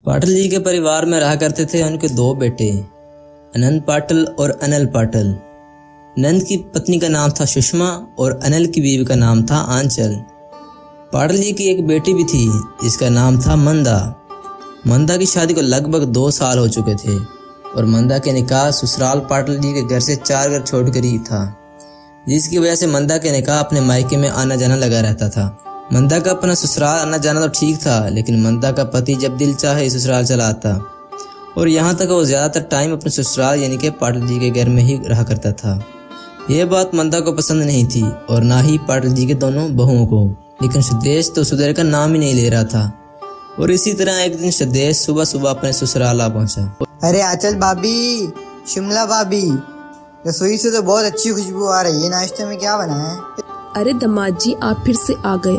पाटिल जी के परिवार में रहा करते थे उनके दो बेटे, अनंत पाटिल और अनिल पाटिल। अनंत की पत्नी का नाम था सुषमा और अनिल की बीवी का नाम था आंचल। पाटिल जी की एक बेटी भी थी जिसका नाम था मंदा। मंदा की शादी को लगभग 2 साल हो चुके थे और मंदा के निकाह ससुराल पाटिल जी के घर से 4 घर छोड़कर ही था, जिसकी वजह से मंदा के निकाह अपने मायके में आना जाना लगा रहता था। मंदा का अपना ससुराल आना जाना तो ठीक था, लेकिन मंदा का पति जब दिल चाहे ससुराल चला आता और यहाँ तक वो ज्यादातर टाइम अपने ससुराल यानी कि पाटिल जी के घर में ही रहा करता था। यह बात मंदा को पसंद नहीं थी और ना ही पाटिल जी के दोनों बहुओं को, लेकिन सुदेश तो सुधर का नाम ही नहीं ले रहा था। और इसी तरह एक दिन सुदेश सुबह सुबह अपने ससुराल आ पहुंचा। अरे आंचल भाभी, शिमला भाभी, रसोई से तो बहुत अच्छी खुशबू आ रही है। नाश्ते में क्या बना है? अरे दामाद जी, आप फिर से आ गए।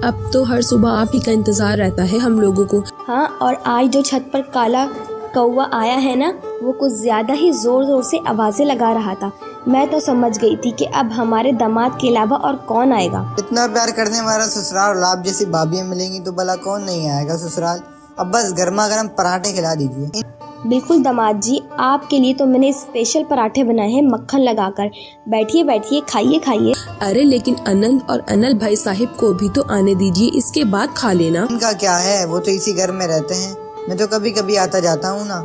अब तो हर सुबह आप ही का इंतजार रहता है हम लोगों को। हाँ, और आज जो छत पर काला कौवा आया है ना, वो कुछ ज्यादा ही जोर जोर से आवाजें लगा रहा था। मैं तो समझ गई थी कि अब हमारे दामाद के अलावा और कौन आएगा। इतना प्यार करने वाला ससुराल और आप जैसी भाभी मिलेंगी तो भला कौन नहीं आएगा ससुराल। अब बस गर्मा गर्म पराठे खिला दीजिए। बिल्कुल दामाद जी, आपके लिए तो मैंने स्पेशल पराठे बनाए हैं मक्खन लगाकर। बैठिए बैठिए, खाइए खाइए। अरे लेकिन अनंत और अनिल भाई साहिब को भी तो आने दीजिए, इसके बाद खा लेना। उनका क्या है, वो तो इसी घर में रहते हैं। मैं तो कभी कभी आता जाता हूँ ना।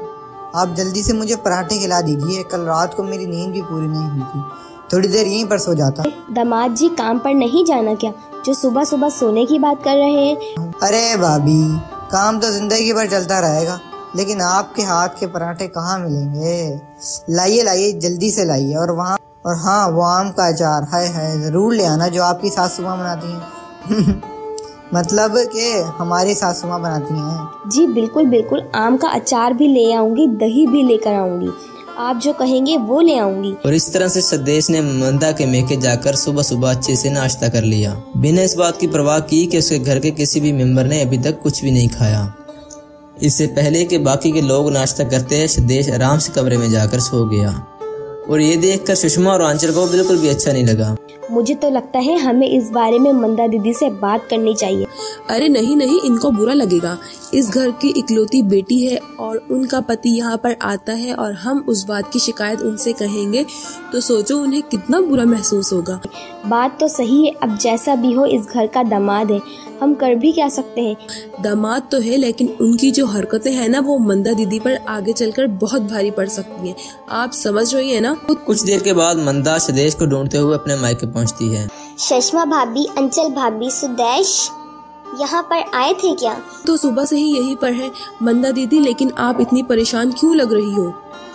आप जल्दी से मुझे पराठे खिला दीजिए। कल रात को मेरी नींद भी पूरी नहीं हुई थी, थोड़ी देर यहीं पर सो जाता। दामाद जी, काम पर नहीं जाना क्या, जो सुबह सुबह सोने की बात कर रहे हैं? अरे भाभी, काम तो जिंदगी भर चलता रहेगा, लेकिन आपके हाथ के पराठे कहाँ मिलेंगे। लाइए लाइए, जल्दी से लाइए। और हाँ, वो आम का अचार है जरूर ले आना, जो आपकी सासू माँ बनाती हैं। मतलब कि हमारी सासू माँ बनाती हैं। जी बिल्कुल बिल्कुल, आम का अचार भी ले आऊंगी, दही भी लेकर आऊंगी। आप जो कहेंगे वो ले आऊंगी। और इस तरह से सुदेश ने मंदा के मेके जाकर सुबह सुबह अच्छे से नाश्ता कर लिया, बिना इस बात की परवाह की कि उसके घर के किसी भी मेंबर ने अभी तक कुछ भी नहीं खाया। इससे पहले कि बाकी के लोग नाश्ता करते, सुदेश आराम से कमरे में जाकर सो गया। और ये देखकर सुषमा और आंचल को बिल्कुल भी अच्छा नहीं लगा। मुझे तो लगता है हमें इस बारे में मंदा दीदी से बात करनी चाहिए। अरे नहीं नहीं, इनको बुरा लगेगा। इस घर की इकलौती बेटी है और उनका पति यहाँ पर आता है और हम उस बात की शिकायत उनसे कहेंगे तो सोचो उन्हें कितना बुरा महसूस होगा। बात तो सही है, अब जैसा भी हो इस घर का दामाद है, हम कर भी क्या सकते हैं। दामाद तो है, लेकिन उनकी जो हरकतें हैं ना, वो मंदा दीदी पर आगे चलकर बहुत भारी पड़ सकती हैं। आप समझ रही है ना? कुछ देर के बाद मंदा सुदेश को ढूंढते हुए अपने मायके पहुंचती है। सुषमा भाभी, अंचल भाभी, सुदेश यहाँ पर आए थे क्या? तो सुबह से ही यहीं पर है मंदा दीदी, लेकिन आप इतनी परेशान क्यों लग रही हो?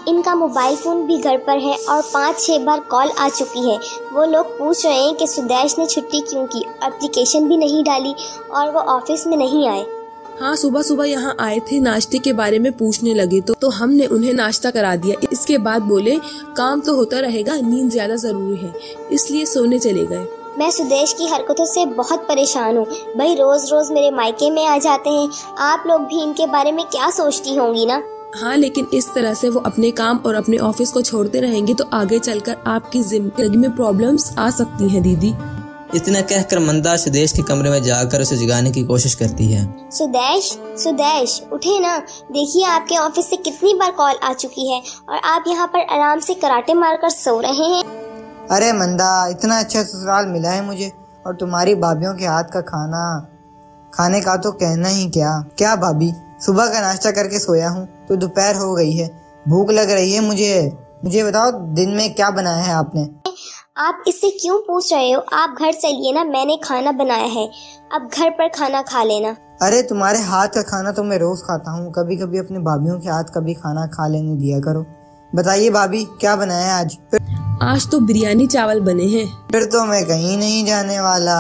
इनका मोबाइल फोन भी घर पर है और 5-6 बार कॉल आ चुकी है। वो लोग पूछ रहे हैं कि सुदेश ने छुट्टी क्यों की, एप्लीकेशन भी नहीं डाली और वो ऑफिस में नहीं आए। हाँ, सुबह सुबह यहाँ आए थे, नाश्ते के बारे में पूछने लगे तो हमने उन्हें नाश्ता करा दिया। इसके बाद बोले काम तो होता रहेगा, नींद ज्यादा जरूरी है, इसलिए सोने चले गए। मैं सुदेश की हरकतों से बहुत परेशान हूँ। भाई रोज रोज मेरे मायके में आ जाते हैं। आप लोग भी इनके बारे में क्या सोचती होंगी ना? हाँ, लेकिन इस तरह से वो अपने काम और अपने ऑफिस को छोड़ते रहेंगे तो आगे चलकर आपकी जिंदगी में प्रॉब्लम्स आ सकती हैं दीदी। इतना कहकर मंदा सुदेश के कमरे में जाकर उसे जगाने की कोशिश करती है। सुदेश, सुदेश उठे ना, देखिए आपके ऑफिस से कितनी बार कॉल आ चुकी है और आप यहाँ पर आराम से कराटे मारकर सो रहे हैं। अरे मंदा, इतना अच्छा ससुराल मिला है मुझे, और तुम्हारी भाभीयों के हाथ का खाने का तो कहना ही क्या भाभी, सुबह का नाश्ता करके सोया हूँ तो दोपहर हो गई है, भूख लग रही है मुझे बताओ दिन में क्या बनाया है आपने? आप इससे क्यों पूछ रहे हो? आप घर चलिए ना, मैंने खाना बनाया है, अब घर पर खाना खा लेना। अरे तुम्हारे हाथ का खाना तो मैं रोज खाता हूँ, कभी कभी अपने भाभीयों के हाथ का भी खाना खा लेने दिया करो। बताइए भाभी, क्या बनाया है आज? आज तो बिरयानी चावल बने हैं। फिर तो मैं कहीं नहीं जाने वाला।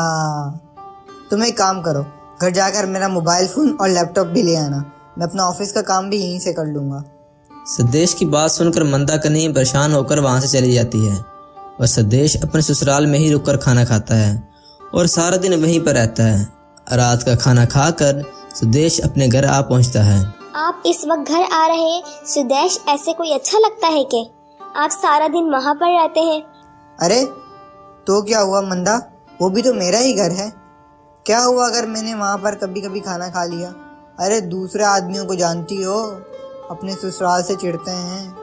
तुम एक काम करो, घर जाकर मेरा मोबाइल फोन और लैपटॉप भी ले आना, मैं अपना ऑफिस का काम भी यहीं से कर लूंगा। सुदेश की बात सुनकर मंदा कनी परेशान होकर वहां से चली जाती है और सुदेश अपने ससुराल में ही रुककर खाना खाता है और सारा दिन वहीं पर रहता है। रात का खाना खाकर सुदेश अपने घर आ पहुंचता है। आप इस वक्त घर आ रहे हैं सुदेश, ऐसे कोई अच्छा लगता है क्या? आप सारा दिन वहाँ पर रहते हैं। अरे तो क्या हुआ मंदा, वो भी तो मेरा ही घर है। क्या हुआ अगर मैंने वहाँ पर कभी कभी खाना खा लिया? अरे दूसरे आदमियों को जानती हो, अपने ससुराल से चिढ़ते हैं।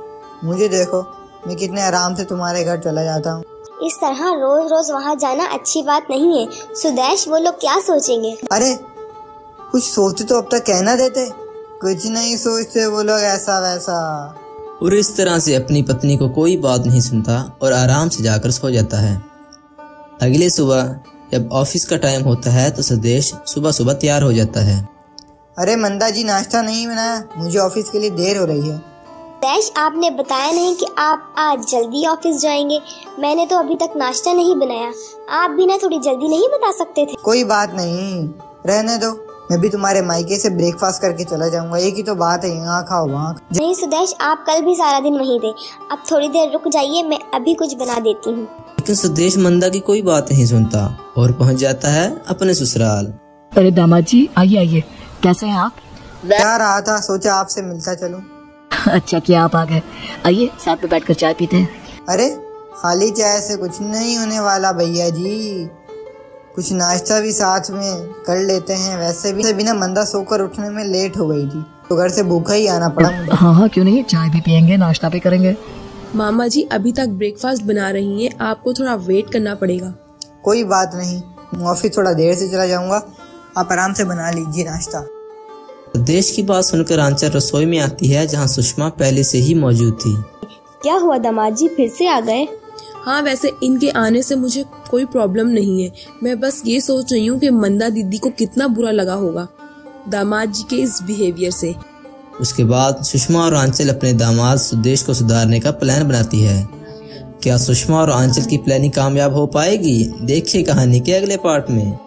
मुझे देखो, मैं कितने आराम से तुम्हारे घर चला जाता हूँ। इस तरह रोज रोज वहाँ जाना अच्छी बात नहीं है सुदेश, वो लोग क्या सोचेंगे? अरे कुछ सोचते तो अब तक कहना देते, कुछ नहीं सोचते वो लोग ऐसा वैसा। और इस तरह से अपनी पत्नी को कोई बात नहीं सुनता और आराम से जाकर सो जाता है। अगले सुबह जब ऑफिस का टाइम होता है तो सुदेश सुबह सुबह तैयार हो जाता है। अरे मंदा जी, नाश्ता नहीं बनाया, मुझे ऑफिस के लिए देर हो रही है। सुदेश, आपने बताया नहीं कि आप आज जल्दी ऑफिस जाएंगे। मैंने तो अभी तक नाश्ता नहीं बनाया, आप भी ना थोड़ी जल्दी नहीं बता सकते थे? कोई बात नहीं, रहने दो, मैं भी तुम्हारे मायके से ब्रेकफास्ट करके चला जाऊंगा। एक ही तो बात है, यहाँ खाओ वहाँ। नहीं सुदेश, आप कल भी सारा दिन वहीं थे, अब थोड़ी देर रुक जाइए, मैं अभी कुछ बना देती हूँ। लेकिन सुदेश मंदा की कोई बात नहीं सुनता और पहुँच जाता है अपने ससुराल। अरे दामाद जी, आइए आइए, कैसे हैं आप? क्या रहा था, सोचा आपसे मिलता चलूं। अच्छा किया आप आ गए, आइए साथ में बैठकर चाय पीते हैं। अरे खाली चाय से कुछ नहीं होने वाला भैया जी, कुछ नाश्ता भी साथ में कर लेते हैं। वैसे भी बिना मंदा सोकर उठने में लेट हो गई थी तो घर से भूखा ही आना पड़ा मुझे। हाँ, क्यों नहीं, चाय भी पियेंगे, नाश्ता भी करेंगे। मामा जी अभी तक ब्रेकफास्ट बना रही हैं, आपको थोड़ा वेट करना पड़ेगा। कोई बात नहीं, मैं ऑफिस थोड़ा देर से चला जाऊंगा, आप आराम से बना लीजिए नाश्ता। सुदेश की बात सुनकर आंचल रसोई में आती है जहाँ सुषमा पहले से ही मौजूद थी। क्या हुआ दामाद जी, फिर से आ गए? हाँ, वैसे इनके आने से मुझे कोई प्रॉब्लम नहीं है, मैं बस ये सोच रही हूँ कि मंदा दीदी को कितना बुरा लगा होगा दामाद जी के इस बिहेवियर से। उसके बाद सुषमा और आंचल अपने दामाद सुदेश को सुधारने का प्लान बनाती है। क्या सुषमा और आंचल की प्लानिंग कामयाब हो पाएगी? देखिए कहानी के अगले पार्ट में।